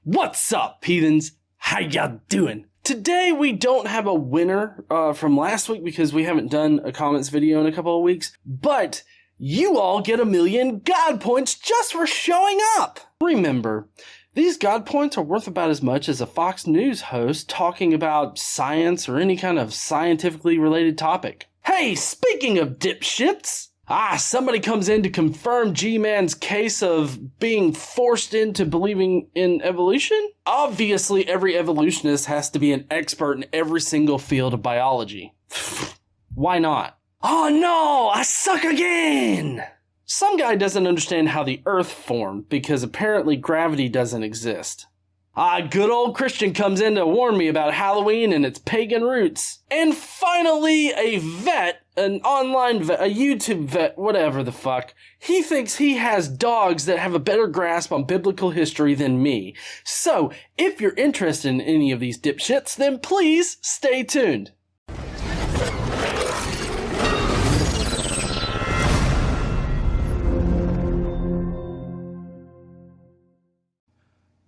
What's up, heathens? How y'all doing? Today we don't have a winner from last week because we haven't done a comments video in a couple of weeks, but you all get 1,000,000 God points just for showing up. Remember, these God points are worth about as much as a Fox News host talking about science or any kind of scientifically related topic. Hey, speaking of dipshits, somebody comes in to confirm G-Man's case of being forced into believing in evolution? Obviously, every evolutionist has to be an expert in every single field of biology. Why not? Oh no, I suck again! Some guy doesn't understand how the Earth formed because apparently gravity doesn't exist. Good old Christian comes in to warn me about Halloween and its pagan roots. And finally, a vet, an online vet, a YouTube vet, whatever the fuck, he thinks he has dogs that have a better grasp on biblical history than me. So, if you're interested in any of these dipshits, then please stay tuned.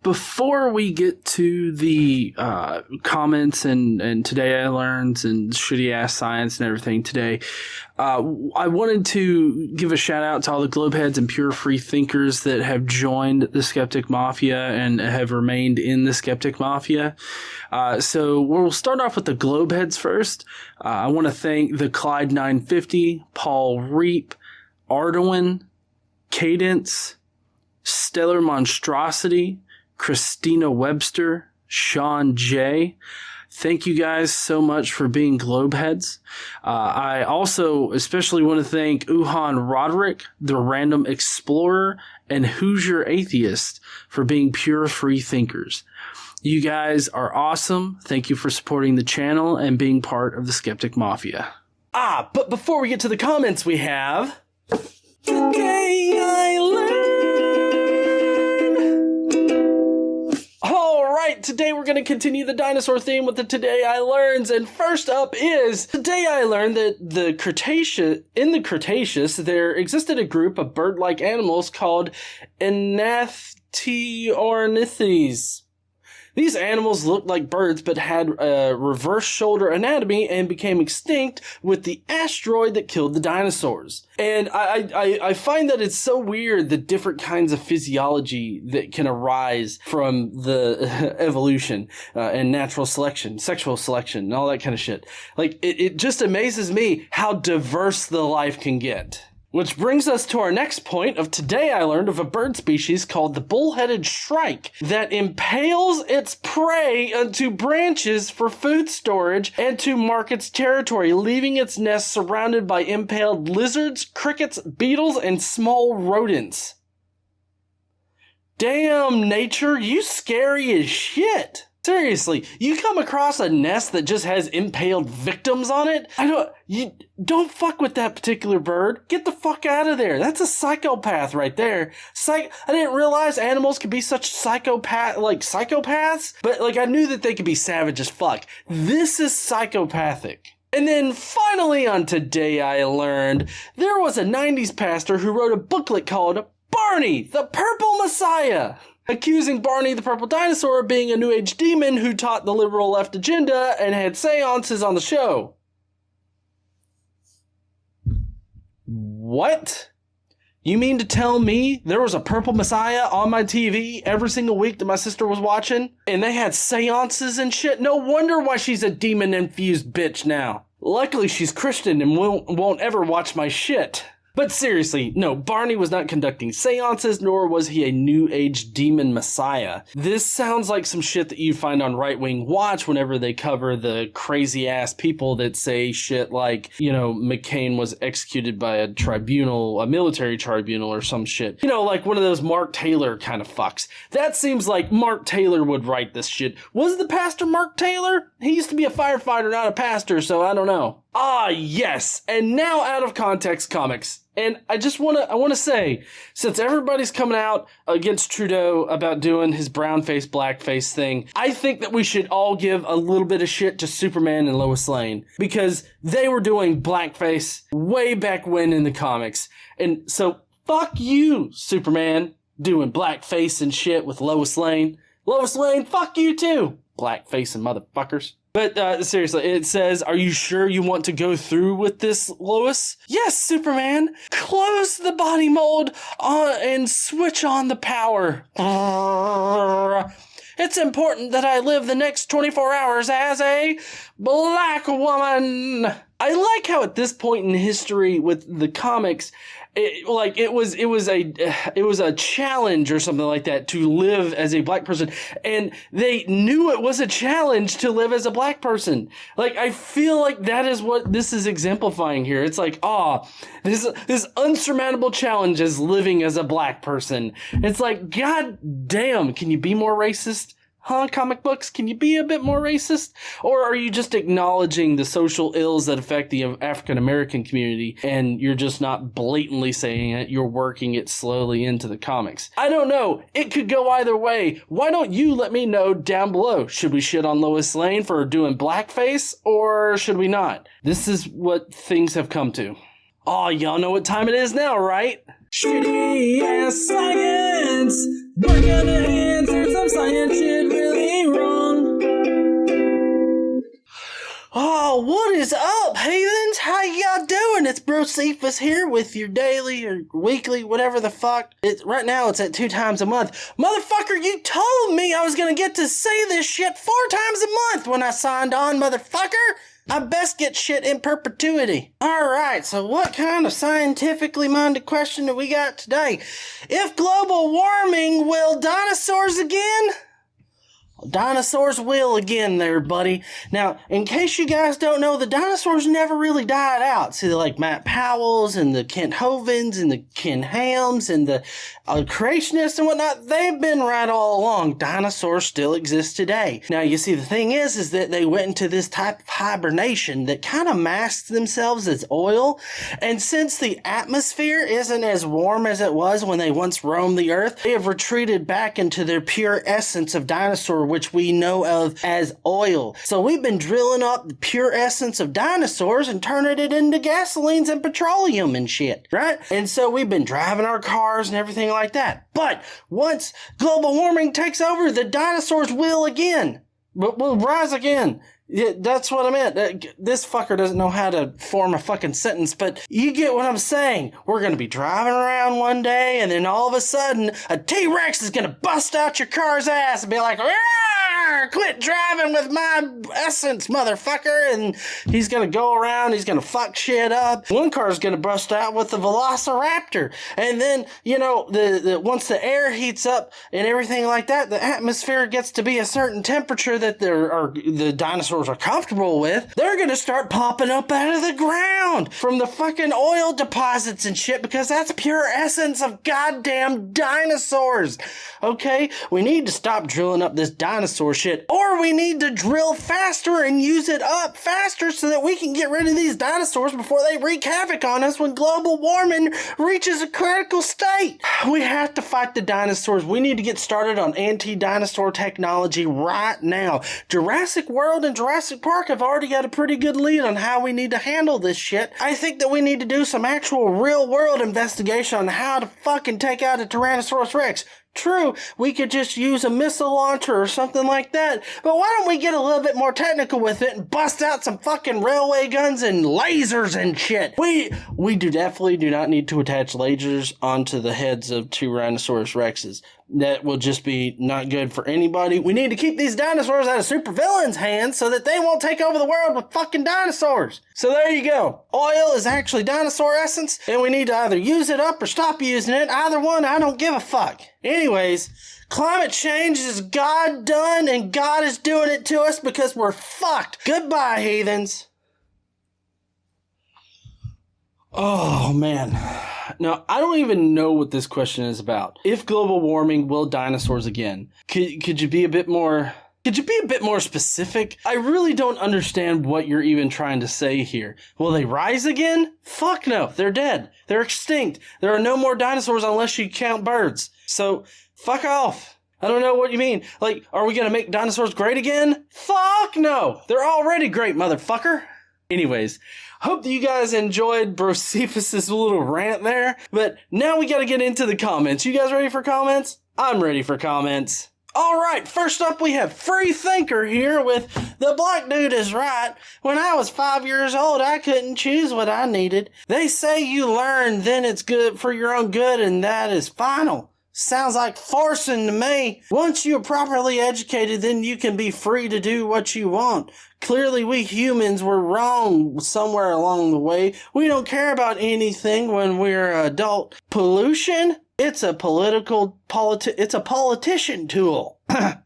Before we get to the comments and Today I Learned and shitty ass science and everything today, I wanted to give a shout out to all the globeheads and pure free thinkers that have joined the Skeptic Mafia and have remained in the Skeptic Mafia. So we'll start off with the globeheads first. I want to thank the Clyde 950, Paul Reap, Arduin, Cadence, Stellar Monstrosity, Christina Webster, Sean J. Thank you guys so much for being globeheads. I also especially want to thank Uhan Roderick, the Random Explorer, and Hoosier Atheist for being pure free thinkers. You guys are awesome. Thank you for supporting the channel and being part of the Skeptic Mafia. But before we get to the comments, we have Today I Learned. Alright, today we're going to continue the dinosaur theme with the Today I Learns, and first up is, today I learned that in the Cretaceous, there existed a group of bird-like animals called Enatheornithes. These animals looked like birds but had a reverse shoulder anatomy and became extinct with the asteroid that killed the dinosaurs. And I find that it's so weird the different kinds of physiology that can arise from the evolution and natural selection, sexual selection, and all that kind of shit. Like, it just amazes me how diverse the life can get. Which brings us to our next point of Today I Learned of a bird species called the Bullheaded Strike that impales its prey onto branches for food storage and to mark its territory, leaving its nest surrounded by impaled lizards, crickets, beetles, and small rodents. Damn, nature, you scary as shit. Seriously, you come across a nest that just has impaled victims on it? You don't fuck with that particular bird. Get the fuck out of there. That's a psychopath right there. I didn't realize animals could be such psychopaths, but I knew that they could be savage as fuck. This is psychopathic. And then finally on Today I Learned, there was a 90s pastor who wrote a booklet called Barney, the Purple Messiah, accusing Barney the Purple Dinosaur of being a New Age demon who taught the liberal left agenda and had seances on the show. What? You mean to tell me there was a Purple Messiah on my TV every single week that my sister was watching? And they had seances and shit? No wonder why she's a demon-infused bitch now. Luckily she's Christian and won't ever watch my shit. But seriously, no, Barney was not conducting seances, nor was he a New Age demon messiah. This sounds like some shit that you find on Right Wing Watch whenever they cover the crazy-ass people that say shit like, McCain was executed by a tribunal, a military tribunal or some shit. Like one of those Mark Taylor kind of fucks. That seems like Mark Taylor would write this shit. Was the pastor Mark Taylor? He used to be a firefighter, not a pastor, so I don't know. Yes, and now out of context comics. And I want to say, since everybody's coming out against Trudeau about doing his brown-face, black-face thing, I think that we should all give a little bit of shit to Superman and Lois Lane, because they were doing blackface way back when in the comics. And so, fuck you, Superman, doing blackface and shit with Lois Lane. Lois Lane, fuck you too. Black-facing motherfuckers. But seriously, it says, are you sure you want to go through with this, Lois? Yes, Superman. Close the body mold and switch on the power. It's important that I live the next 24 hours as a black woman. I like how at this point in history with the comics, it was a challenge or something like that to live as a black person, and they knew it was a challenge to live as a black person. Like, I feel like that is what this is exemplifying here. It's like, this unsurmountable challenge is living as a black person. It's like, god damn, can you be more racist? Huh, comic books? Can you be a bit more racist? Or are you just acknowledging the social ills that affect the African American community and you're just not blatantly saying it, you're working it slowly into the comics? I don't know. It could go either way. Why don't you let me know down below? Should we shit on Lois Lane for doing blackface or should we not? This is what things have come to. Oh, y'all know what time it is now, right? Shitty ass science! We're gonna answer some science shit really wrong. Oh, what is up, heathens? How y'all doing? It's Brocephus here with your daily or weekly, whatever the fuck. Right now it's at 2 times a month. Motherfucker, you told me I was gonna get to say this shit 4 times a month when I signed on, motherfucker! I best get shit in perpetuity. Alright, so what kind of scientifically minded question do we got today? If global warming, will dinosaurs again? Dinosaurs will again there, buddy. Now, in case you guys don't know, the dinosaurs never really died out. See, like Matt Powell's and the Kent Hovens and the Ken Hams and the creationists and whatnot, they've been right all along. Dinosaurs still exist today. Now, you see, the thing is that they went into this type of hibernation that kind of masked themselves as oil. And since the atmosphere isn't as warm as it was when they once roamed the earth, they have retreated back into their pure essence of dinosaur, which we know of as oil. So we've been drilling up the pure essence of dinosaurs and turning it into gasolines and petroleum and shit, right? And so we've been driving our cars and everything like that. But once global warming takes over, the dinosaurs will rise again. Yeah, that's what I meant. This fucker doesn't know how to form a fucking sentence, but you get what I'm saying. We're going to be driving around one day, and then all of a sudden, a T-Rex is going to bust out your car's ass and be like, quit driving with my essence, motherfucker. And he's going to go around, he's going to fuck shit up. One car's going to bust out with the Velociraptor. And then, you know, once the air heats up and everything like that, the atmosphere gets to be a certain temperature that the dinosaurs are comfortable with. They're going to start popping up out of the ground from the fucking oil deposits and shit, because that's pure essence of goddamn dinosaurs. Okay? We need to stop drilling up this dinosaur shit, or we need to drill faster and use it up faster so that we can get rid of these dinosaurs before they wreak havoc on us when global warming reaches a critical state. We have to fight the dinosaurs. We need to get started on anti-dinosaur technology right now. Jurassic World and Jurassic Park have already got a pretty good lead on how we need to handle this shit. I think that we need to do some actual real world investigation on how to fucking take out a Tyrannosaurus Rex. True, we could just use a missile launcher or something like that, but why don't we get a little bit more technical with it and bust out some fucking railway guns and lasers and shit? We definitely do not need to attach lasers onto the heads of Tyrannosaurus Rexes. That will just be not good for anybody. We need to keep these dinosaurs out of supervillains' hands so that they won't take over the world with fucking dinosaurs. So there you go. Oil is actually dinosaur essence, and we need to either use it up or stop using it. Either one, I don't give a fuck. Anyways, climate change is God done, and God is doing it to us because we're fucked. Goodbye, heathens. Oh, man. Now, I don't even know what this question is about. If global warming, will dinosaurs again? Could you be a bit more... Could you be a bit more specific? I really don't understand what you're even trying to say here. Will they rise again? Fuck no. They're dead. They're extinct. There are no more dinosaurs unless you count birds. So, fuck off. I don't know what you mean. Like, are we gonna make dinosaurs great again? Fuck no. They're already great, motherfucker. Anyways, hope that you guys enjoyed Brocephus' little rant there. But now we gotta get into the comments. You guys ready for comments? I'm ready for comments. All right, first up we have Free Thinker here with "The black dude is right. When I was 5 years old, I couldn't choose what I needed. They say you learn, then it's good for your own good, and that is final. Sounds like forcing to me. Once you're properly educated, then you can be free to do what you want. Clearly, we humans were wrong somewhere along the way. We don't care about anything when we're an adult. Pollution? It's a politician tool.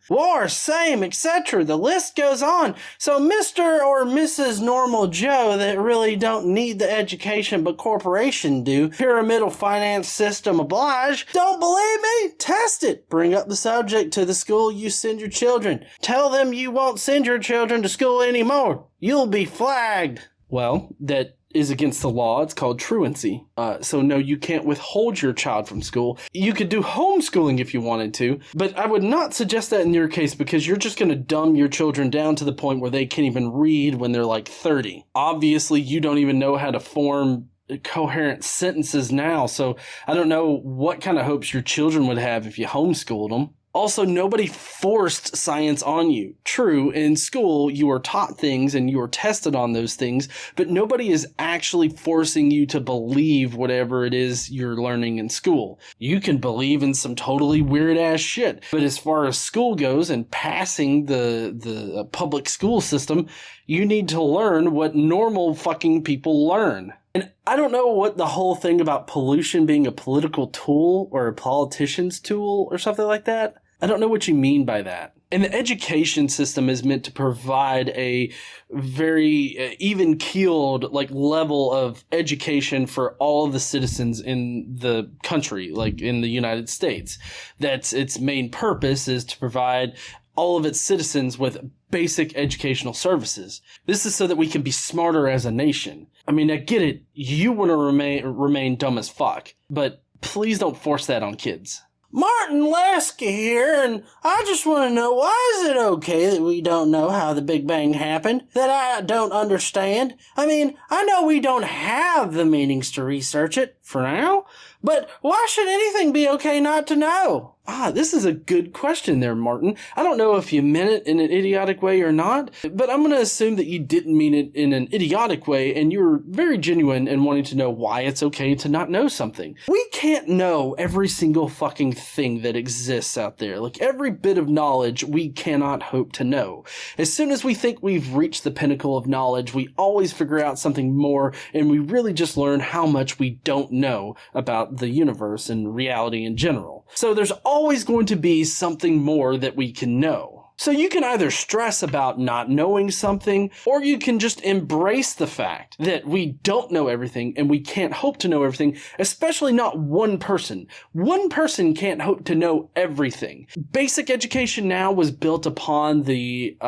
War, same, etc. The list goes on. So Mr. or Mrs. Normal Joe that really don't need the education but corporation do, pyramidal finance system oblige, don't believe me? Test it. Bring up the subject to the school you send your children. Tell them you won't send your children to school anymore. You'll be flagged. Well, that is against the law. It's called truancy. So no, you can't withhold your child from school. You could do homeschooling if you wanted to, but I would not suggest that in your case because you're just going to dumb your children down to the point where they can't even read when they're like 30. Obviously, you don't even know how to form coherent sentences now, so I don't know what kind of hopes your children would have if you homeschooled them. Also, nobody forced science on you. True, in school, you are taught things and you are tested on those things, but nobody is actually forcing you to believe whatever it is you're learning in school. You can believe in some totally weird-ass shit, but as far as school goes and passing the public school system, you need to learn what normal fucking people learn. And I don't know what the whole thing about pollution being a political tool or a politician's tool or something like that. I don't know what you mean by that. And the education system is meant to provide a very even-keeled level of education for all of the citizens in the country, like in the United States. That's its main purpose, is to provide all of its citizens with basic educational services. This is so that we can be smarter as a nation. I mean, I get it. You want to remain dumb as fuck, but please don't force that on kids. Martin Lasky here, and I just want to know, why is it okay that we don't know how the Big Bang happened? That I don't understand? I mean, I know we don't have the meanings to research it, for now, but why should anything be okay not to know? This is a good question there, Martin. I don't know if you meant it in an idiotic way or not, but I'm going to assume that you didn't mean it in an idiotic way, and you were very genuine in wanting to know why it's okay to not know something. We can't know every single fucking thing that exists out there. Like, every bit of knowledge we cannot hope to know. As soon as we think we've reached the pinnacle of knowledge, we always figure out something more, and we really just learn how much we don't know about the universe and reality in general. So there's always going to be something more that we can know. So you can either stress about not knowing something, or you can just embrace the fact that we don't know everything and we can't hope to know everything, especially not one person. One person can't hope to know everything. Basic education now was built upon the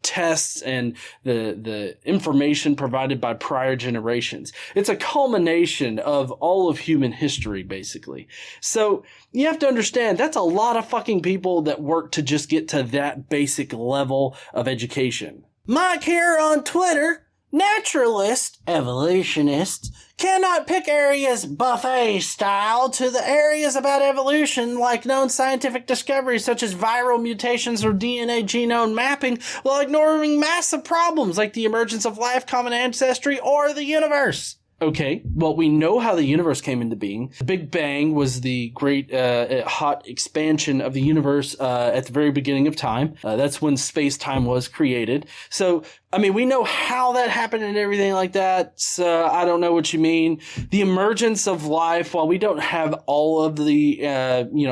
tests and the information provided by prior generations. It's a culmination of all of human history, basically. So you have to understand, that's a lot of fucking people that work to just get to that basic level of education. Mike here on Twitter. Naturalists, evolutionists, cannot pick areas buffet style to the areas about evolution like known scientific discoveries such as viral mutations or DNA genome mapping, while ignoring massive problems like the emergence of life, common ancestry, or the universe. Okay, well, we know how the universe came into being. The Big Bang was the great hot expansion of the universe at the very beginning of time. That's when space-time was created. So, I mean, we know how that happened and everything like that. So I don't know what you mean. The emergence of life, while we don't have all of the,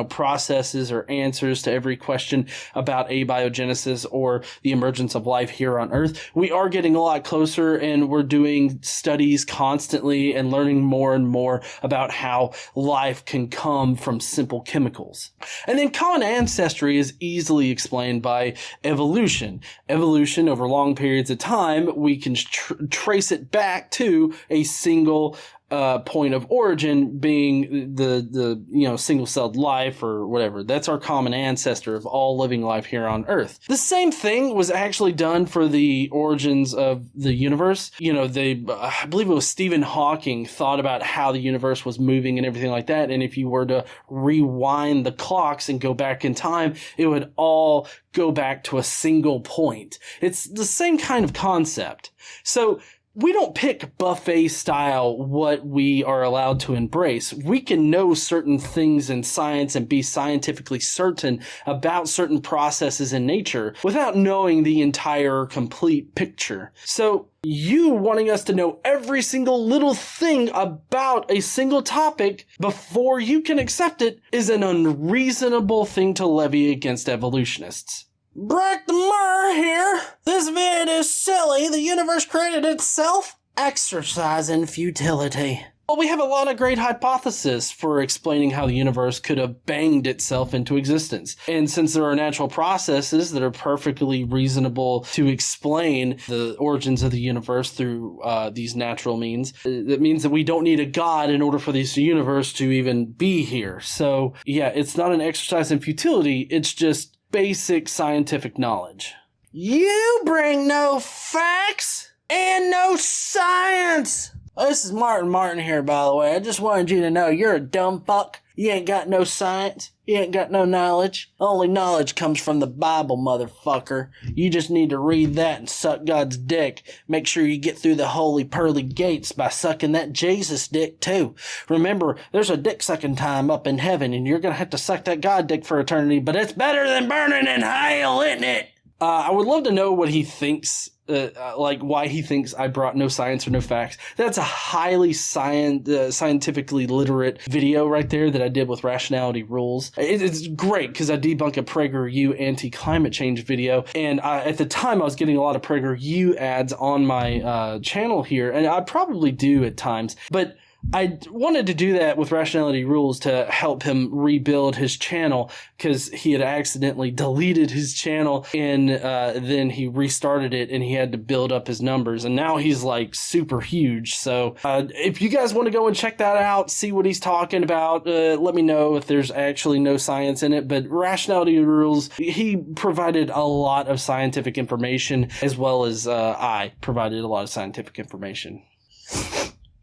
processes or answers to every question about abiogenesis or the emergence of life here on Earth, we are getting a lot closer, and we're doing studies constantly and learning more and more about how life can come from simple chemicals. And then common ancestry is easily explained by evolution. Evolution over long periods of time, we can trace it back to a single point of origin being the single-celled life or whatever. That's our common ancestor of all living life here on Earth. The same thing was actually done for the origins of the universe. I believe it was Stephen Hawking thought about how the universe was moving and everything like that, and if you were to rewind the clocks and go back in time, it would all go back to a single point. It's the same kind of concept. So we don't pick buffet style what we are allowed to embrace. We can know certain things in science and be scientifically certain about certain processes in nature without knowing the entire complete picture. So you wanting us to know every single little thing about a single topic before you can accept it is an unreasonable thing to levy against evolutionists. Break the mirror here. This vid is silly. The universe created itself. Exercise in futility. Well, we have a lot of great hypotheses for explaining how the universe could have banged itself into existence. And since there are natural processes that are perfectly reasonable to explain the origins of the universe through these natural means, that means that we don't need a god in order for this universe to even be here. So, yeah, it's not an exercise in futility. It's just basic scientific knowledge. You bring no facts and no science. This is Martin here, by the way. I just wanted you to know you're a dumb fuck. You ain't got no science. You ain't got no knowledge. Only knowledge comes from the Bible, motherfucker. You just need to read that and suck God's dick. Make sure you get through the holy pearly gates by sucking that Jesus dick, too. Remember, there's a dick-sucking time up in heaven, and you're gonna have to suck that God dick for eternity, but it's better than burning in hell, isn't it? I would love to know what he thinks, why he thinks I brought no science or no facts. That's a highly scientifically literate video right there that I did with Rationality Rules. It's great because I debunk a PragerU anti-climate change video, and at the time I was getting a lot of PragerU ads on my channel here, and I probably do at times, but I wanted to do that with Rationality Rules to help him rebuild his channel because he had accidentally deleted his channel and then he restarted it and he had to build up his numbers, and now he's like super huge. So if you guys want to go and check that out, see what he's talking about, let me know if there's actually no science in it. But Rationality Rules, he provided a lot of scientific information as well as I provided a lot of scientific information.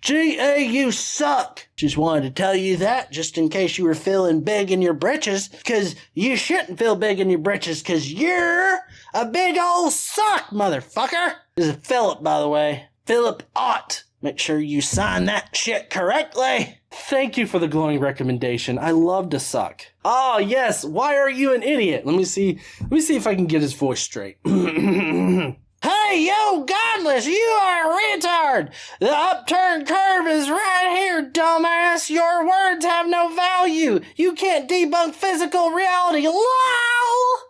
G.A., you suck. Just wanted to tell you that just in case you were feeling big in your britches, because you shouldn't feel big in your britches because you're a big old suck, motherfucker. This is Philip, by the way. Philip Ott. Make sure you sign that shit correctly. Thank you for the glowing recommendation. I love to suck. Oh, yes. Why are you an idiot? Let me see if I can get his voice straight. Hey, yo, Godless, you are a retard. The upturned curve is right here, dumbass. Your words have no value. You can't debunk physical reality. LOL!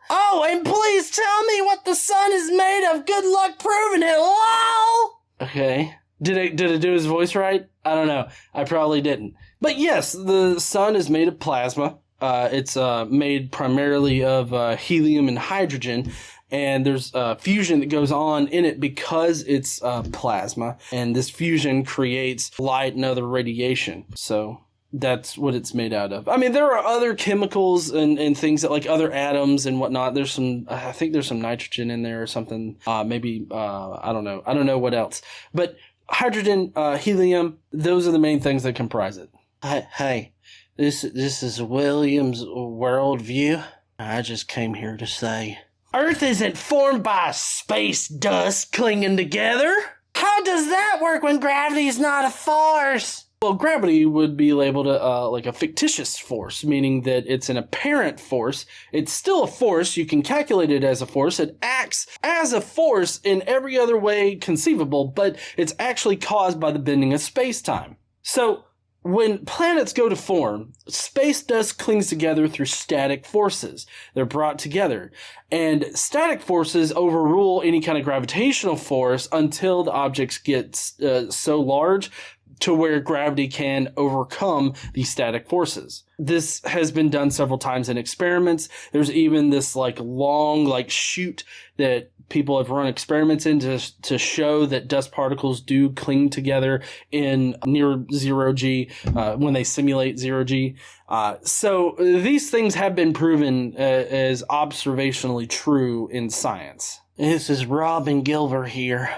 Oh, and please tell me what the sun is made of. Good luck proving it. LOL! Okay. Did it do his voice right? I don't know. I probably didn't. But yes, the sun is made of plasma. It's made primarily of helium and hydrogen. And there's fusion that goes on in it because it's plasma. And this fusion creates light and other radiation. So that's what it's made out of. I mean, there are other chemicals and things that, like other atoms and whatnot. There's some, I think there's some nitrogen in there or something. Maybe, I don't know. I don't know what else. But hydrogen, helium, those are the main things that comprise it. Hey, this is William's Worldview. I just came here to say, Earth isn't formed by space dust clinging together. How does that work when gravity is not a force? Well, gravity would be labeled like a fictitious force, meaning that it's an apparent force. It's still a force. You can calculate it as a force. It acts as a force in every other way conceivable, but it's actually caused by the bending of space-time. So when planets go to form, space dust clings together through static forces. They're brought together. And static forces overrule any kind of gravitational force until the objects get so large to where gravity can overcome these static forces. This has been done several times in experiments. There's even this like long like chute that people have run experiments in to show that dust particles do cling together in near zero G when they simulate zero G. So these things have been proven as observationally true in science. This is Robin Gilver here.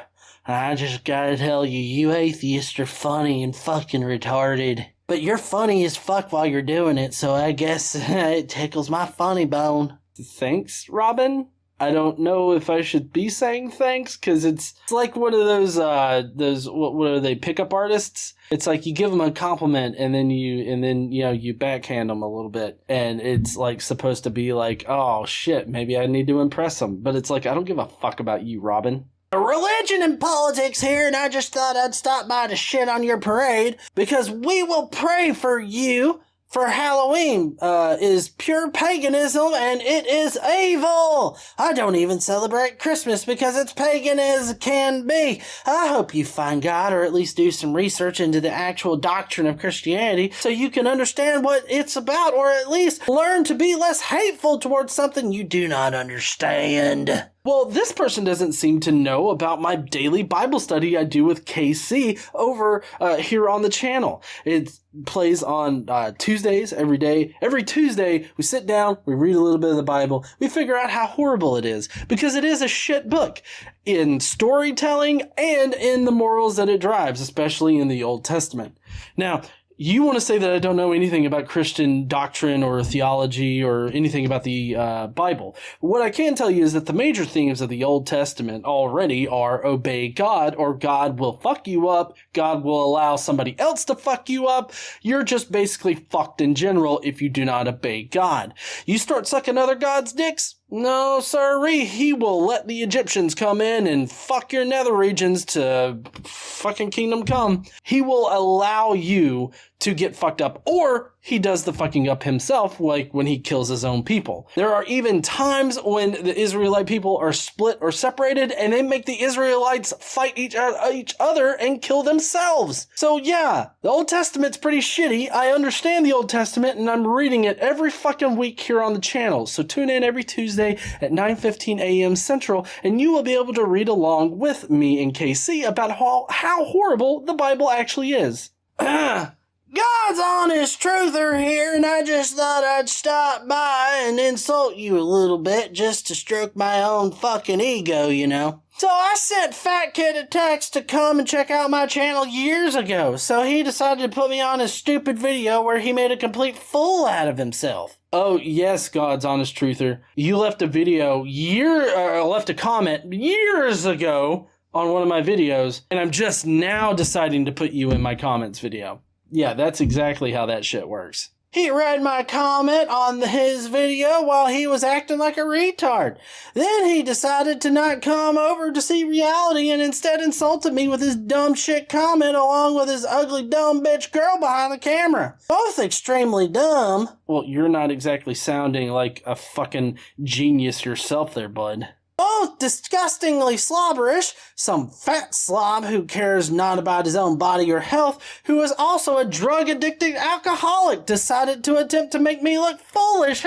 I just gotta tell you, you atheists are funny and fucking retarded. But you're funny as fuck while you're doing it, so I guess it tickles my funny bone. Thanks, Robin? I don't know if I should be saying thanks, because it's like one of those what are they, pickup artists? It's like you give them a compliment and then you backhand them a little bit, and it's like supposed to be like, oh shit, maybe I need to impress them. But it's like, I don't give a fuck about you, Robin. Religion and politics here, and I just thought I'd stop by to shit on your parade, because we will pray for you, for Halloween is pure paganism, and it is evil. I don't even celebrate Christmas because it's pagan as it can be. I hope you find God, or at least do some research into the actual doctrine of Christianity so you can understand what it's about, or at least learn to be less hateful towards something you do not understand. Well, this person doesn't seem to know about my daily Bible study I do with KC over here on the channel. It plays on Tuesdays every day. Every Tuesday, we sit down, we read a little bit of the Bible, we figure out how horrible it is, because it is a shit book in storytelling and in the morals that it drives, especially in the Old Testament. Now, you want to say that I don't know anything about Christian doctrine or theology or anything about the Bible. What I can tell you is that the major themes of the Old Testament already are obey God, or God will fuck you up, God will allow somebody else to fuck you up. You're just basically fucked in general if you do not obey God. You start sucking other gods' dicks? No, sirree, he will let the Egyptians come in and fuck your nether regions to fucking kingdom come. He will allow you to get fucked up, or he does the fucking up himself, like when he kills his own people. There are even times when the Israelite people are split or separated, and they make the Israelites fight each other and kill themselves. So yeah, the Old Testament's pretty shitty. I understand the Old Testament, and I'm reading it every fucking week here on the channel. So tune in every Tuesday at 9:15 a.m. Central, and you will be able to read along with me and KC about how horrible the Bible actually is. God's honest truther here, and I just thought I'd stop by and insult you a little bit just to stroke my own fucking ego, you know. So I sent Fat Kid a text to come and check out my channel years ago, so he decided to put me on his stupid video where he made a complete fool out of himself. Oh, yes, God's honest truther. You left a comment years ago on one of my videos, and I'm just now deciding to put you in my comments video. Yeah, that's exactly how that shit works. He read my comment on his video while he was acting like a retard. Then he decided to not come over to see reality and instead insulted me with his dumb shit comment along with his ugly dumb bitch girl behind the camera. Both extremely dumb. Well, you're not exactly sounding like a fucking genius yourself there, bud. Both disgustingly slobberish, some fat slob who cares not about his own body or health, who is also a drug-addicted alcoholic, decided to attempt to make me look foolish.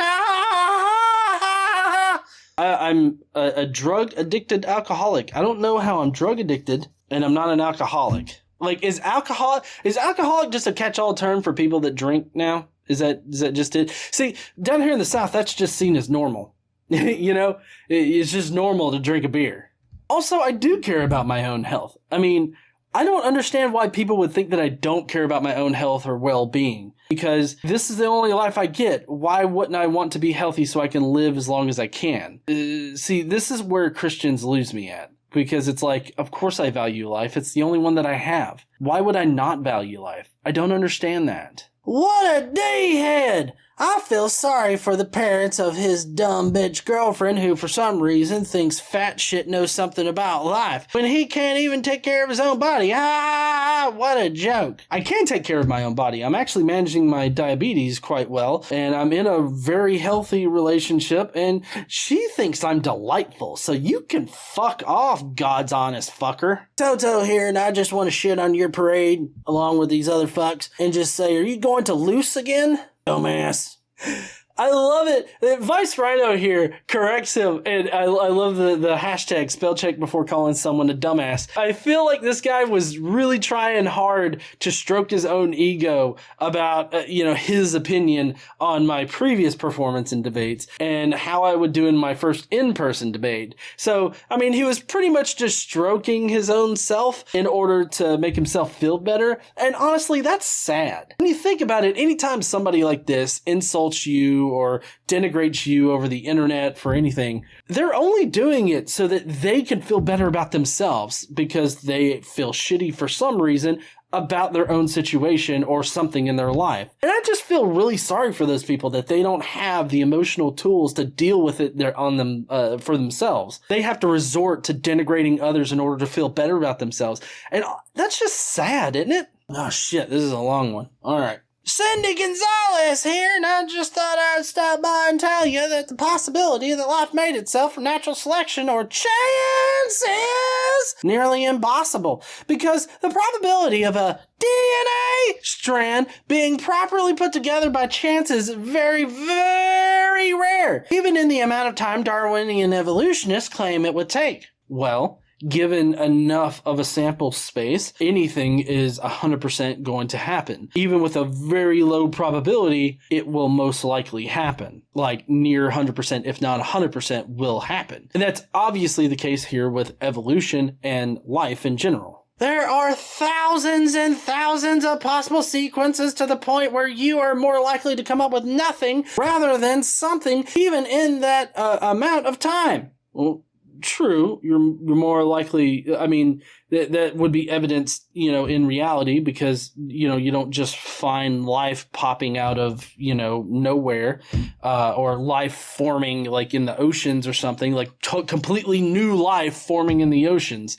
I'm a drug-addicted alcoholic. I don't know how I'm drug-addicted, and I'm not an alcoholic. Like, is alcoholic just a catch-all term for people that drink now? Is that just it? See, down here in the South, that's just seen as normal. You know, it's just normal to drink a beer. Also, I do care about my own health. I mean, I don't understand why people would think that I don't care about my own health or well-being. Because this is the only life I get. Why wouldn't I want to be healthy so I can live as long as I can? See, this is where Christians lose me at. Because it's like, of course I value life. It's the only one that I have. Why would I not value life? I don't understand that. What a D-head! I feel sorry for the parents of his dumb bitch girlfriend who for some reason thinks fat shit knows something about life when he can't even take care of his own body. Ah, what a joke. I can take care of my own body. I'm actually managing my diabetes quite well, and I'm in a very healthy relationship, and she thinks I'm delightful, so you can fuck off, God's honest fucker. Toto here, and I just want to shit on your parade along with these other fucks and just say, are you going to loose again? Dumbass. I love it. Vice Rhino here corrects him, and I love the hashtag spell check before calling someone a dumbass. I feel like this guy was really trying hard to stroke his own ego about, his opinion on my previous performance in debates and how I would do in my first in-person debate. So, I mean, he was pretty much just stroking his own self in order to make himself feel better. And honestly, that's sad. When you think about it, anytime somebody like this insults you or denigrates you over the internet for anything, they're only doing it so that they can feel better about themselves because they feel shitty for some reason about their own situation or something in their life. And I just feel really sorry for those people that they don't have the emotional tools to deal with it for themselves. They have to resort to denigrating others in order to feel better about themselves. And that's just sad, isn't it? Oh shit, this is a long one. All right. Cindy Gonzalez here, and I just thought I'd stop by and tell you that the possibility that life made itself from natural selection or chance is nearly impossible, because the probability of a DNA strand being properly put together by chance is very, very rare, even in the amount of time Darwinian evolutionists claim it would take. Well, given enough of a sample space, anything is 100% going to happen. Even with a very low probability, it will most likely happen. Like near 100%, if not 100%, will happen. And that's obviously the case here with evolution and life in general. There are thousands and thousands of possible sequences to the point where you are more likely to come up with nothing rather than something, even in that amount of time. Well, true, you're more likely, I mean, that would be evidence, in reality, because, you don't just find life popping out of, nowhere, or life forming like in the oceans or something, like completely new life forming in the oceans.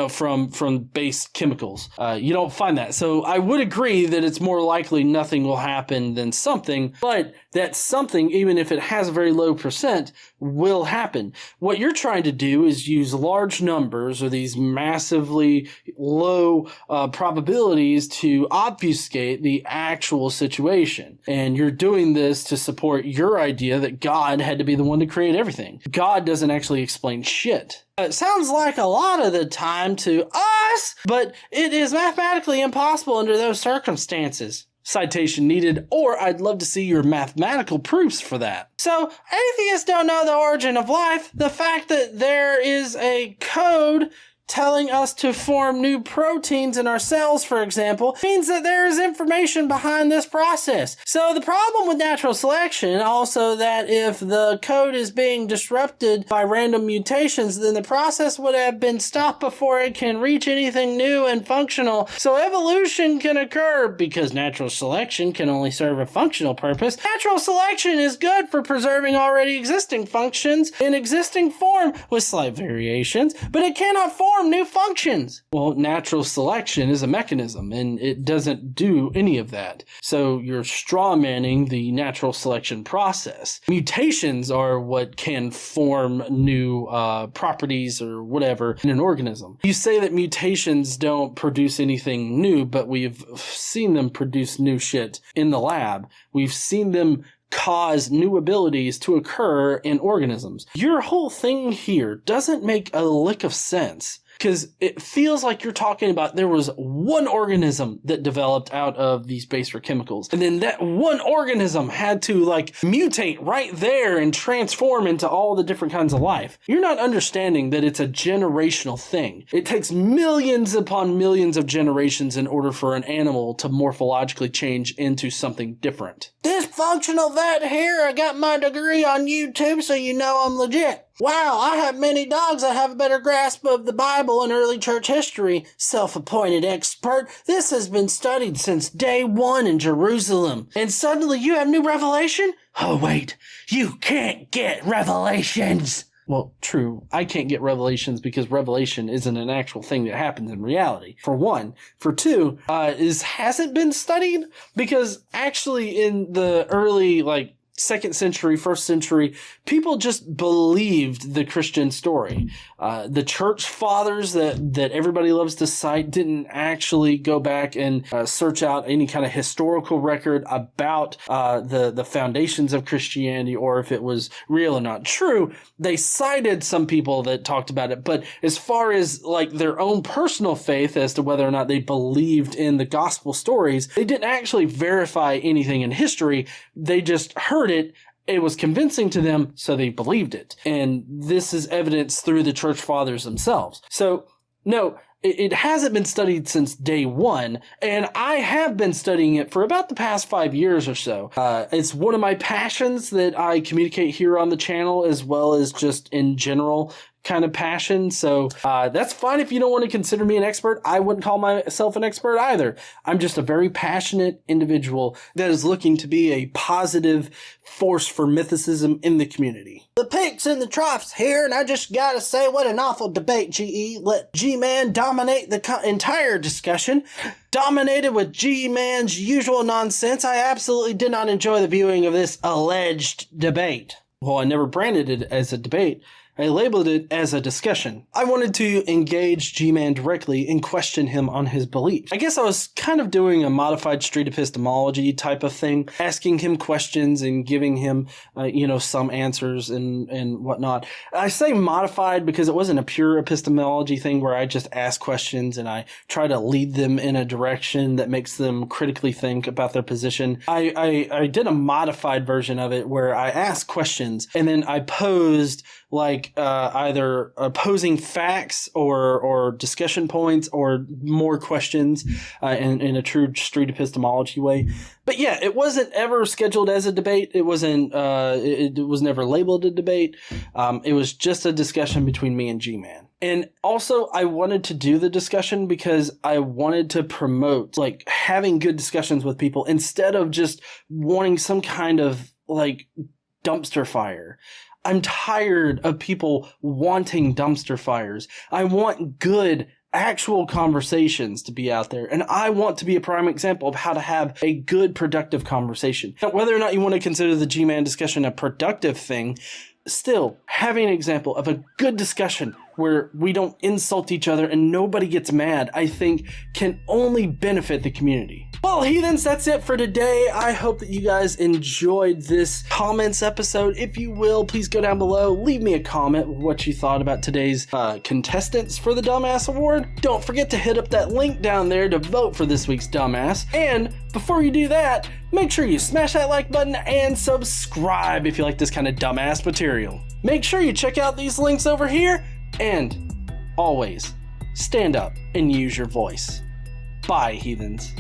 From base chemicals. You don't find that. So I would agree that it's more likely nothing will happen than something, but that something, even if it has a very low percent, will happen. What you're trying to do is use large numbers or these massively low probabilities to obfuscate the actual situation. And you're doing this to support your idea that God had to be the one to create everything. God doesn't actually explain shit. It sounds like a lot of the time to us, but it is mathematically impossible under those circumstances. Citation needed, or I'd love to see your mathematical proofs for that. So, atheists don't know the origin of life. The fact that there is a code telling us to form new proteins in our cells, for example, means that there is information behind this process. So the problem with natural selection, also that if the code is being disrupted by random mutations, then the process would have been stopped before it can reach anything new and functional. So evolution can occur because natural selection can only serve a functional purpose. Natural selection is good for preserving already existing functions in existing form with slight variations, but it cannot form new functions. Well, natural selection is a mechanism, and it doesn't do any of that. So you're straw-manning the natural selection process. Mutations are what can form new properties or whatever in an organism. You say that mutations don't produce anything new, but we've seen them produce new shit in the lab. We've seen them cause new abilities to occur in organisms. Your whole thing here doesn't make a lick of sense, because it feels like you're talking about there was one organism that developed out of these baser chemicals, and then that one organism had to mutate right there and transform into all the different kinds of life. You're not understanding that it's a generational thing. It takes millions upon millions of generations in order for an animal to morphologically change into something different. This functional vet here, I got my degree on YouTube, so you know I'm legit. Wow, I have many dogs that have a better grasp of the Bible and early church history. Self-appointed expert. This has been studied since day one in Jerusalem. And suddenly you have new revelation? Oh wait, you can't get revelations. Well, true. I can't get revelations because revelation isn't an actual thing that happens in reality, for one. For two, hasn't been studied because actually in the early, 2nd century, 1st century, people just believed the Christian story. The church fathers that everybody loves to cite didn't actually go back and search out any kind of historical record about the foundations of Christianity or if it was real or not true. They cited some people that talked about it, but as far as their own personal faith as to whether or not they believed in the gospel stories, they didn't actually verify anything in history. They just heard it was convincing to them, so they believed it. And this is evidenced through the church fathers themselves. So, no, it hasn't been studied since day one, and I have been studying it for about the past 5 years or so. It's one of my passions that I communicate here on the channel, as well as just in general kind of passion. So that's fine if you don't want to consider me an expert. I wouldn't call myself an expert either. I'm just a very passionate individual that is looking to be a positive force for mythicism in the community. The peaks and the troughs here, and I just gotta say, what an awful debate, GE. Let G-Man dominate the entire discussion. Dominated with G-Man's usual nonsense. I absolutely did not enjoy the viewing of this alleged debate. Well, I never branded it as a debate. I labeled it as a discussion. I wanted to engage G-Man directly and question him on his beliefs. I guess I was kind of doing a modified street epistemology type of thing, asking him questions and giving him, some answers and whatnot. I say modified because it wasn't a pure epistemology thing where I just ask questions and I try to lead them in a direction that makes them critically think about their position. I did a modified version of it where I asked questions and then I posed either opposing facts or discussion points or more questions in a true street epistemology way. But yeah, it wasn't ever scheduled as a debate. It wasn't. It was never labeled a debate. It was just a discussion between me and G-Man. And also, I wanted to do the discussion because I wanted to promote having good discussions with people instead of just wanting some kind of dumpster fire. I'm tired of people wanting dumpster fires. I want good, actual conversations to be out there. And I want to be a prime example of how to have a good, productive conversation. Now, whether or not you want to consider the G-Man discussion a productive thing, still, having an example of a good discussion where we don't insult each other and nobody gets mad, I think can only benefit the community. Well, heathens, that's it for today. I hope that you guys enjoyed this comments episode. If you will, please go down below, leave me a comment with what you thought about today's contestants for the Dumbass Award. Don't forget to hit up that link down there to vote for this week's Dumbass. And before you do that, make sure you smash that like button and subscribe if you like this kind of dumbass material. Make sure you check out these links over here, and always stand up and use your voice. Bye, heathens.